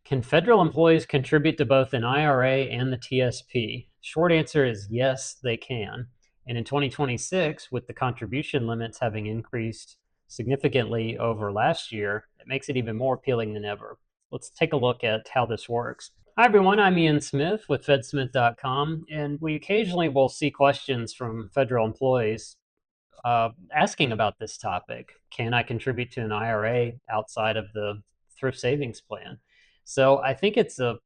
Can federal employees contribute to both an IRA and the TSP? Short answer is yes, they can. And in 2026, with the contribution limits having increased significantly over last year, it makes it even more appealing than ever. Let's take a look at how this works. Hi, everyone. I'm Ian Smith with fedsmith.com, and we occasionally will see questions from federal employees asking about this topic. Can I contribute to an IRA outside of the thrift savings plan? So I think it's a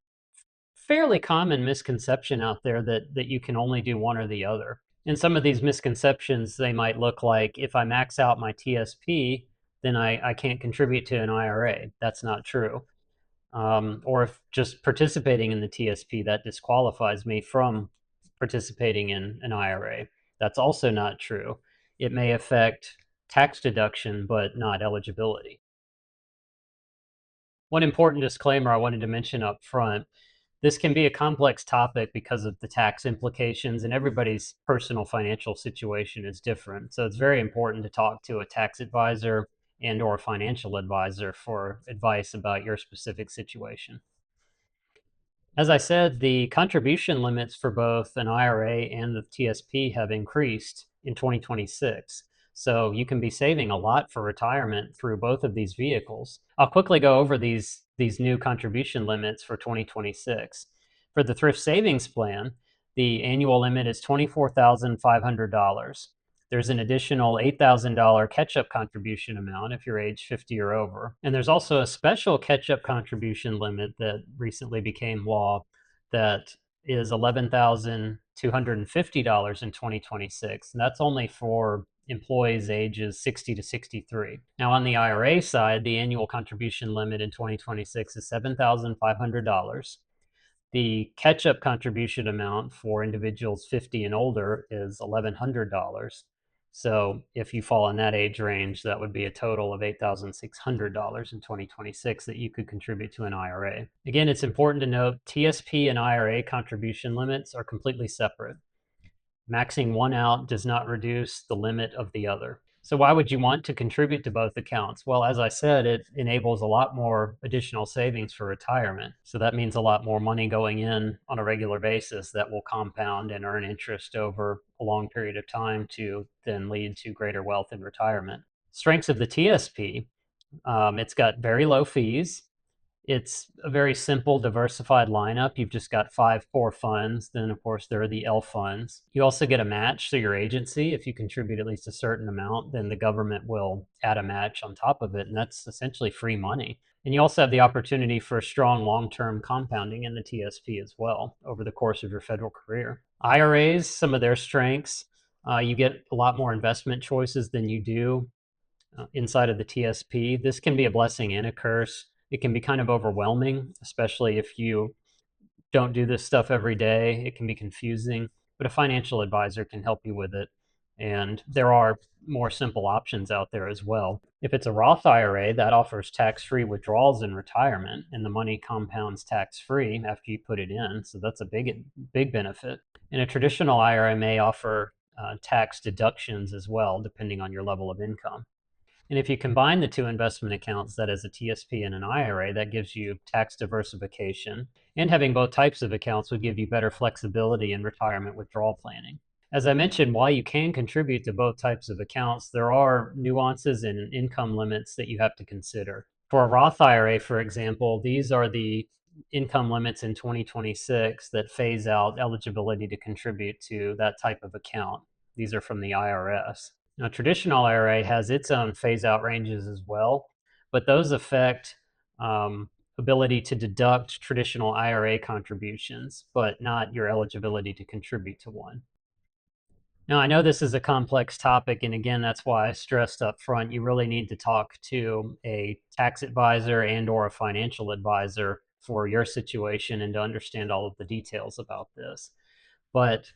fairly common misconception out there that you can only do one or the other. And some of these misconceptions, they might look like if I max out my TSP, then I can't contribute to an IRA. That's not true. Or if just participating in the TSP, that disqualifies me from participating in an IRA. That's also not true. It may affect tax deduction, but not eligibility. One important disclaimer I wanted to mention up front, this can be a complex topic because of the tax implications, and everybody's personal financial situation is different. So it's very important to talk to a tax advisor and or financial advisor for advice about your specific situation. As I said, the contribution limits for both an IRA and the TSP have increased in 2026. So you can be saving a lot for retirement through both of these vehicles. I'll quickly go over these new contribution limits for 2026. For the thrift savings plan, the annual limit is $24,500. There's an additional $8,000 catch-up contribution amount if you're age 50 or over. And there's also a special catch-up contribution limit that recently became law that is $11,250 in 2026. And that's only for employees ages 60 to 63. Now, on the IRA side, the annual contribution limit in 2026 is $7,500. The catch-up contribution amount for individuals 50 and older is $1,100. So if you fall in that age range, that would be a total of $8,600 in 2026 that you could contribute to an IRA. Again, it's important to note TSP and IRA contribution limits are completely separate. Maxing one out does not reduce the limit of the other. So why would you want to contribute to both accounts? Well, as I said, it enables a lot more additional savings for retirement. So that means a lot more money going in on a regular basis that will compound and earn interest over a long period of time to then lead to greater wealth in retirement. Strengths of the TSP, it's got very low fees. It's a very simple, diversified lineup. You've just got 5 core funds. Then, of course, there are the L funds. You also get a match through your agency. If you contribute at least a certain amount, then the government will add a match on top of it, and that's essentially free money. And you also have the opportunity for strong long-term compounding in the TSP as well over the course of your federal career. IRAs, some of their strengths, you get a lot more investment choices than you do inside of the TSP. This can be a blessing and a curse. It can be kind of overwhelming, especially if you don't do this stuff every day. It can be confusing, but a financial advisor can help you with it. And there are more simple options out there as well. If it's a Roth IRA, that offers tax-free withdrawals in retirement, and the money compounds tax-free after you put it in. So that's a big benefit. And a traditional IRA may offer tax deductions as well, depending on your level of income. And if you combine the two investment accounts, that is a TSP and an IRA, that gives you tax diversification. And having both types of accounts would give you better flexibility in retirement withdrawal planning. As I mentioned, while you can contribute to both types of accounts, there are nuances and income limits that you have to consider. For a Roth IRA, for example, these are the income limits in 2026 that phase out eligibility to contribute to that type of account. These are from the IRS. Now, traditional IRA has its own phase-out ranges as well, but those affect ability to deduct traditional IRA contributions, but not your eligibility to contribute to one. Now, I know this is a complex topic, and again, that's why I stressed up front, you really need to talk to a tax advisor and or a financial advisor for your situation and to understand all of the details about this. But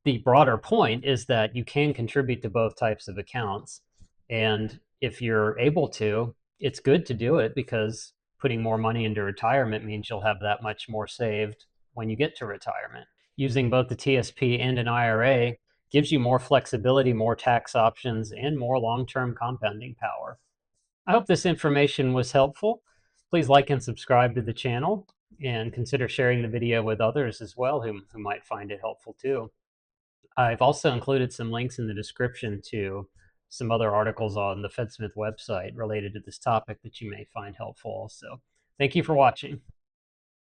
the broader point is that you can contribute to both types of accounts. And if you're able to, it's good to do it because putting more money into retirement means you'll have that much more saved when you get to retirement. Using both the TSP and an IRA gives you more flexibility, more tax options, and more long-term compounding power. I hope this information was helpful. Please like and subscribe to the channel and consider sharing the video with others as well who might find it helpful too. I've also included some links in the description to some other articles on the FedSmith website related to this topic that you may find helpful also. Thank you for watching.